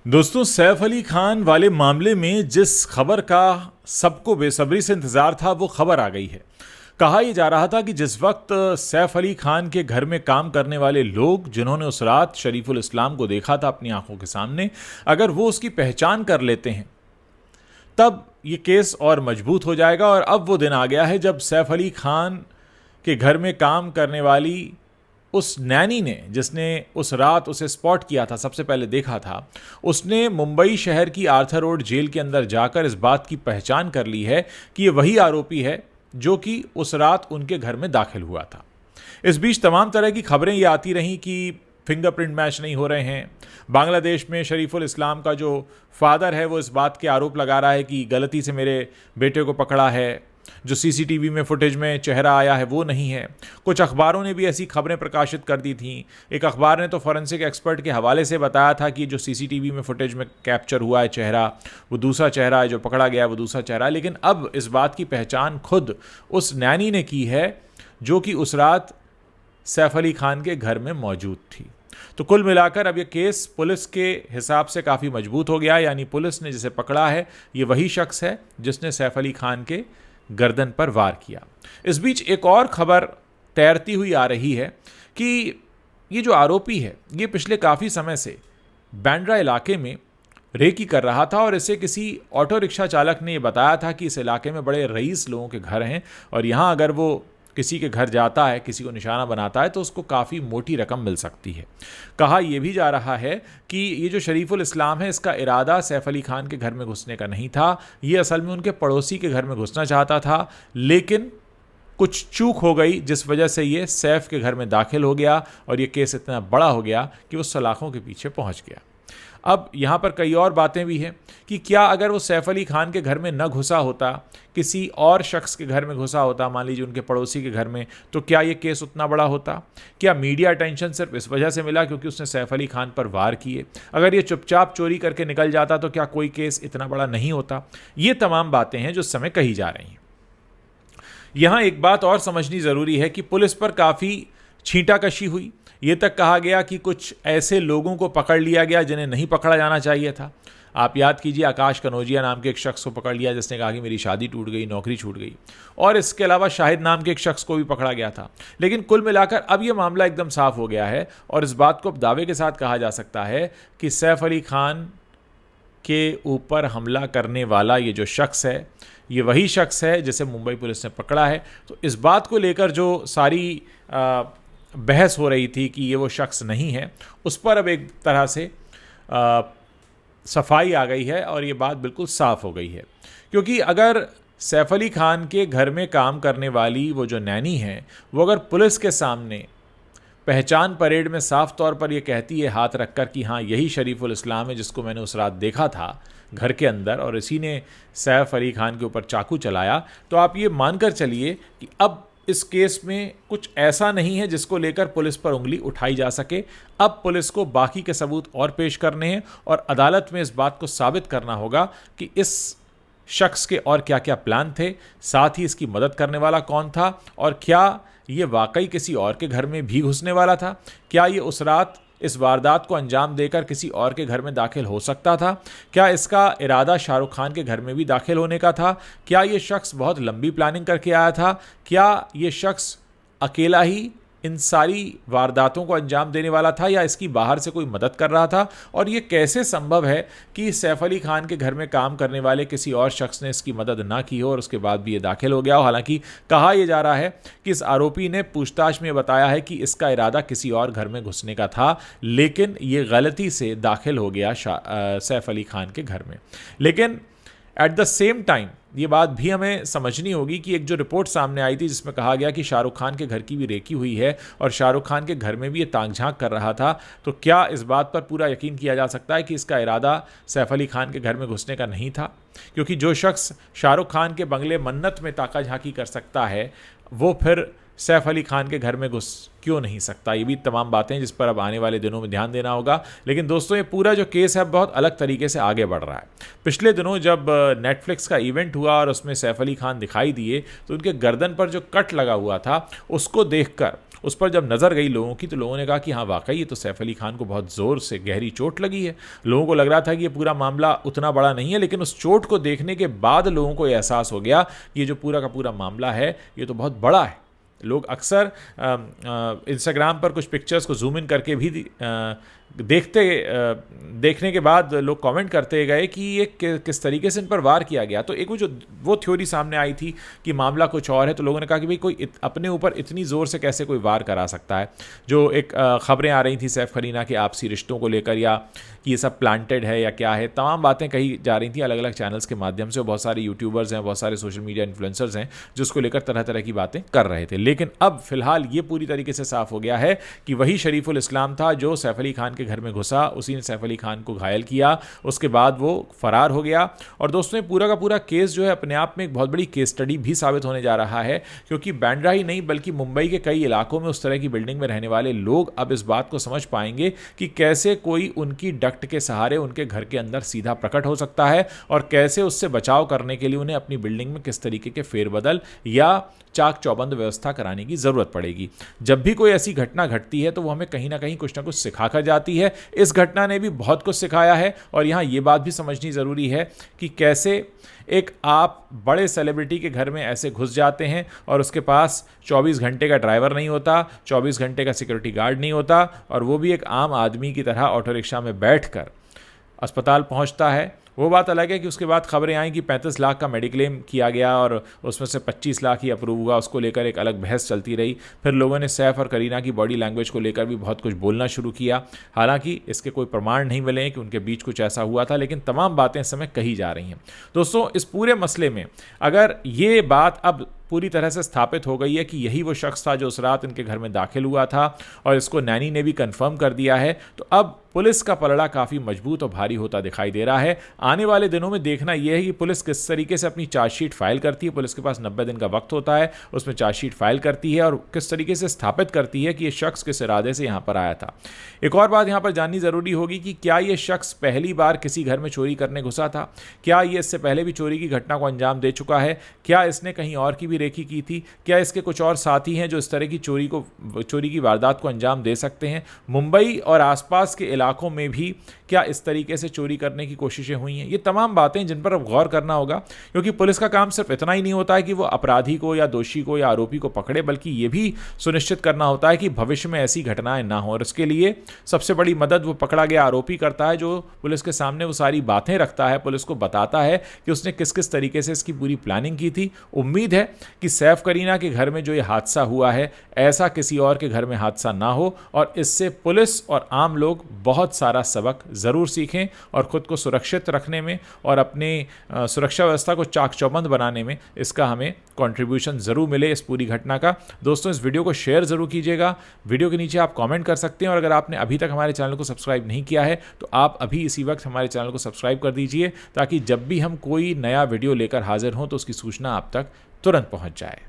दोस्तों, सैफ अली खान वाले मामले में जिस खबर का सबको बेसब्री से इंतजार था वो खबर आ गई है। कहा यह जा रहा था कि जिस वक्त सैफ अली खान के घर में काम करने वाले लोग जिन्होंने उस रात शरीफुल इस्लाम को देखा था अपनी आंखों के सामने, अगर वो उसकी पहचान कर लेते हैं तब ये केस और मजबूत हो जाएगा। और अब वो दिन आ गया है जब सैफ अली खान के घर में काम करने वाली उस नैनी ने, जिसने उस रात उसे स्पॉट किया था, सबसे पहले देखा था, उसने मुंबई शहर की आर्थर रोड जेल के अंदर जाकर इस बात की पहचान कर ली है कि ये वही आरोपी है जो कि उस रात उनके घर में दाखिल हुआ था। इस बीच तमाम तरह की खबरें ये आती रहीं कि फिंगरप्रिंट मैच नहीं हो रहे हैं। बांग्लादेश में शरीफुल इस्लाम का जो फादर है वो इस बात के आरोप लगा रहा है कि गलती से मेरे बेटे को पकड़ा है, जो सीसीटीवी में फुटेज में चेहरा आया है वो नहीं है। कुछ अखबारों ने भी ऐसी खबरें प्रकाशित कर दी थीं। एक अखबार ने तो फॉरेंसिक एक्सपर्ट के हवाले से बताया था कि जो सीसीटीवी में फुटेज में कैप्चर हुआ है चेहरा, वो दूसरा चेहरा है, जो पकड़ा गया है वो दूसरा चेहरा है। लेकिन अब इस बात की पहचान खुद उस नैनी ने की है जो कि उस रात सैफ अली खान के घर में मौजूद थी। तो कुल मिलाकर अब यह केस पुलिस के हिसाब से काफ़ी मजबूत हो गया, यानी पुलिस ने जिसे पकड़ा है ये वही शख्स है जिसने सैफ अली खान के गर्दन पर वार किया। इस बीच एक और खबर तैरती हुई आ रही है कि ये जो आरोपी है ये पिछले काफ़ी समय से बांद्रा इलाके में रेकी कर रहा था और इसे किसी ऑटो रिक्शा चालक ने ये बताया था कि इस इलाके में बड़े रईस लोगों के घर हैं और यहाँ अगर वो किसी के घर जाता है, किसी को निशाना बनाता है तो उसको काफ़ी मोटी रकम मिल सकती है। कहा यह भी जा रहा है कि ये जो शरीफुल इस्लाम है इसका इरादा सैफ अली खान के घर में घुसने का नहीं था, ये असल में उनके पड़ोसी के घर में घुसना चाहता था, लेकिन कुछ चूक हो गई जिस वजह से ये सैफ के घर में दाखिल हो गया और ये केस इतना बड़ा हो गया कि वो सलाखों के पीछे पहुंच गया। अब यहाँ पर कई और बातें भी हैं कि क्या अगर वो सैफ अली खान के घर में न घुसा होता, किसी और शख्स के घर में घुसा होता, मान लीजिए उनके पड़ोसी के घर में, तो क्या ये केस उतना बड़ा होता? क्या मीडिया अटेंशन सिर्फ इस वजह से मिला क्योंकि उसने सैफ अली खान पर वार किए? अगर ये चुपचाप चोरी करके निकल जाता तो क्या कोई केस इतना बड़ा नहीं होता? ये तमाम बातें हैं जो इस समय कही जा रही हैं। यहाँ एक बात और समझनी ज़रूरी है कि पुलिस पर काफ़ी छींटाकशी हुई। ये तक कहा गया कि कुछ ऐसे लोगों को पकड़ लिया गया जिन्हें नहीं पकड़ा जाना चाहिए था। आप याद कीजिए, आकाश कनौजिया नाम के एक शख्स को पकड़ लिया जिसने कहा कि मेरी शादी टूट गई, नौकरी छूट गई, और इसके अलावा शाहिद नाम के एक शख्स को भी पकड़ा गया था। लेकिन कुल मिलाकर अब यह मामला एकदम साफ हो गया है और इस बात को अब दावे के साथ कहा जा सकता है कि सैफ अली खान के ऊपर हमला करने वाला ये जो शख्स है ये वही शख्स है जिसे मुंबई पुलिस ने पकड़ा है। तो इस बात को लेकर जो सारी बहस हो रही थी कि ये वो शख्स नहीं है, उस पर अब एक तरह से सफाई आ गई है और ये बात बिल्कुल साफ हो गई है। क्योंकि अगर सैफ अली खान के घर में काम करने वाली वो जो नैनी है वो अगर पुलिस के सामने पहचान परेड में साफ तौर पर ये कहती है हाथ रखकर कि हाँ यही शरीफुल इस्लाम है जिसको मैंने उस रात देखा था घर के अंदर और इसी ने सैफ अली खान के ऊपर चाकू चलाया, तो आप ये मानकर चलिए कि अब इस केस में कुछ ऐसा नहीं है जिसको लेकर पुलिस पर उंगली उठाई जा सके। अब पुलिस को बाकी के सबूत और पेश करने हैं और अदालत में इस बात को साबित करना होगा कि इस शख्स के और क्या क्या प्लान थे, साथ ही इसकी मदद करने वाला कौन था और क्या ये वाकई किसी और के घर में भी घुसने वाला था? क्या ये उस रात इस वारदात को अंजाम देकर किसी और के घर में दाखिल हो सकता था? क्या इसका इरादा शाहरुख खान के घर में भी दाखिल होने का था? क्या ये शख्स बहुत लंबी प्लानिंग करके आया था? क्या ये शख्स अकेला ही इन सारी वारदातों को अंजाम देने वाला था या इसकी बाहर से कोई मदद कर रहा था? और ये कैसे संभव है कि सैफ अली खान के घर में काम करने वाले किसी और शख्स ने इसकी मदद ना की हो और उसके बाद भी ये दाखिल हो गया हो? हालांकि कहा यह जा रहा है कि इस आरोपी ने पूछताछ में बताया है कि इसका इरादा किसी और घर में घुसने का था, लेकिन ये गलती से दाखिल हो गया सैफ अली खान के घर में। लेकिन एट द सेम टाइम ये बात भी हमें समझनी होगी कि एक जो रिपोर्ट सामने आई थी जिसमें कहा गया कि शाहरुख खान के घर की भी रेकी हुई है और शाहरुख खान के घर में भी ये ताक झांक कर रहा था, तो क्या इस बात पर पूरा यकीन किया जा सकता है कि इसका इरादा सैफ अली खान के घर में घुसने का नहीं था? क्योंकि जो शख्स शाहरुख खान के बंगले मन्नत में ताका झांकी कर सकता है वो फिर सैफ अली खान के घर में घुस क्यों नहीं सकता? ये भी तमाम बातें जिस पर अब आने वाले दिनों में ध्यान देना होगा। लेकिन दोस्तों, ये पूरा जो केस है बहुत अलग तरीके से आगे बढ़ रहा है। पिछले दिनों जब नेटफ्लिक्स का इवेंट हुआ और उसमें सैफ अली खान दिखाई दिए तो उनके गर्दन पर जो कट लगा हुआ था उसको देखकर उस पर जब नज़र गई लोगों की तो लोगों ने कहा कि हाँ वाकई ये तो सैफ अली खान को बहुत ज़ोर से गहरी चोट लगी है। लोगों को लग रहा था कि ये पूरा मामला उतना बड़ा नहीं है, लेकिन उस चोट को देखने के बाद लोगों को ये एहसास हो गया कि ये जो पूरा का पूरा मामला है ये तो बहुत बड़ा है। लोग अक्सर इंस्टाग्राम पर कुछ पिक्चर्स को जूम इन करके भी देखने के बाद लोग कमेंट करते गए कि ये किस तरीके से इन पर वार किया गया। तो एक वो थ्योरी सामने आई थी कि मामला कुछ और है, तो लोगों ने कहा कि भाई कोई अपने ऊपर इतनी ज़ोर से कैसे कोई वार करा सकता है। जो एक खबरें आ रही थी सैफ करीना के आपसी रिश्तों को लेकर, या कि ये सब प्लांटेड है या क्या है, तमाम बातें कही जा रही थी अलग अलग चैनल्स के माध्यम से। बहुत सारे यूट्यूबर्स हैं, बहुत सारे सोशल मीडिया इन्फ्लुएंसर्स हैं जो उसको लेकर तरह तरह की बातें कर रहे थे। लेकिन अब फिलहाल ये पूरी तरीके से साफ हो गया है कि वही शरीफुल इस्लाम था जो सैफ अली खान के घर में घुसा, उसी ने सैफ अली खान को घायल किया, उसके बाद वो फरार हो गया। और दोस्तों ये पूरा का पूरा केस जो है अपने आप में एक बहुत बड़ी केस स्टडी भी साबित होने जा रहा है, क्योंकि बांद्रा ही नहीं बल्कि मुंबई के कई इलाकों में उस तरह की बिल्डिंग में रहने वाले लोग अब इस बात को समझ पाएंगे कि कैसे कोई उनकी डक्ट के सहारे उनके घर के अंदर सीधा प्रकट हो सकता है और कैसे उससे बचाव करने के लिए उन्हें अपनी बिल्डिंग में किस तरीके के फेरबदल या चाक चौबंद व्यवस्था कराने की जरूरत पड़ेगी। जब भी कोई ऐसी घटना घटती है तो वो हमें कहीं ना कहीं कुछ ना कुछ सिखा कर जाती है। इस घटना ने भी बहुत कुछ सिखाया है। और यहाँ ये बात भी समझनी ज़रूरी है कि कैसे एक आप बड़े सेलिब्रिटी के घर में ऐसे घुस जाते हैं और उसके पास 24 घंटे का ड्राइवर नहीं होता, 24 घंटे का सिक्योरिटी गार्ड नहीं होता, और वो भी एक आम आदमी की तरह ऑटो रिक्शा में बैठकर अस्पताल पहुंचता है। वो बात अलग है कि उसके बाद खबरें आई कि 35 लाख का मेडिक्लेम किया गया और उसमें से 25 लाख ही अप्रूव हुआ। उसको लेकर एक अलग बहस चलती रही। फिर लोगों ने सैफ और करीना की बॉडी लैंग्वेज को लेकर भी बहुत कुछ बोलना शुरू किया। हालांकि इसके कोई प्रमाण नहीं मिले कि उनके बीच कुछ ऐसा हुआ था, लेकिन तमाम बातें इस समय कही जा रही हैं। दोस्तों इस पूरे मसले में अगर ये बात अब पूरी तरह से स्थापित हो गई है कि यही वो शख्स था जो उस रात इनके घर में दाखिल हुआ था और इसको नैनी ने भी कंफर्म कर दिया है, तो अब पुलिस का पलड़ा काफ़ी मजबूत और भारी होता दिखाई दे रहा है। आने वाले दिनों में देखना यह है कि पुलिस किस तरीके से अपनी चार्जशीट फाइल करती है। पुलिस के पास 90 दिन का वक्त होता है, उसमें चार्जशीट फाइल करती है और किस तरीके से स्थापित करती है कि ये शख्स किस इरादे से यहाँ पर आया था। एक और बात यहाँ पर जाननी ज़रूरी होगी कि क्या ये शख्स पहली बार किसी घर में चोरी करने घुसा था? क्या ये इससे पहले भी चोरी की घटना को अंजाम दे चुका है? क्या इसने कहीं और की भी रेकी की थी? क्या इसके कुछ और साथी हैं जो इस तरह की चोरी की वारदात को अंजाम दे सकते हैं? मुंबई और आसपास के इलाकों में भी क्या इस तरीके से चोरी करने की कोशिशें हुई हैं? ये तमाम बातें जिन पर अब गौर करना होगा, क्योंकि पुलिस का काम सिर्फ इतना ही नहीं होता है कि वो अपराधी को या दोषी को या आरोपी को पकड़े, बल्कि ये भी सुनिश्चित करना होता है कि भविष्य में ऐसी घटनाएं ना हो। और इसके लिए सबसे बड़ी मदद वो पकड़ा गया आरोपी करता है, जो पुलिस के सामने वो सारी बातें रखता है, पुलिस को बताता है कि उसने किस किस तरीके से इसकी पूरी प्लानिंग की थी। उम्मीद है कि सैफ करीना के घर में जो ये हादसा हुआ है, ऐसा किसी और के घर में हादसा ना हो और इससे पुलिस और आम लोग बहुत सारा सबक ज़रूर सीखें और ख़ुद को सुरक्षित रखने में और अपने सुरक्षा व्यवस्था को चाक चौबंद बनाने में इसका हमें कंट्रीब्यूशन ज़रूर मिले इस पूरी घटना का। दोस्तों इस वीडियो को शेयर ज़रूर कीजिएगा। वीडियो के नीचे आप कमेंट कर सकते हैं और अगर आपने अभी तक हमारे चैनल को सब्सक्राइब नहीं किया है तो आप अभी इसी वक्त हमारे चैनल को सब्सक्राइब कर दीजिए, ताकि जब भी हम कोई नया वीडियो लेकर हाजिर हों तो उसकी सूचना आप तक तुरंत पहुँच जाए।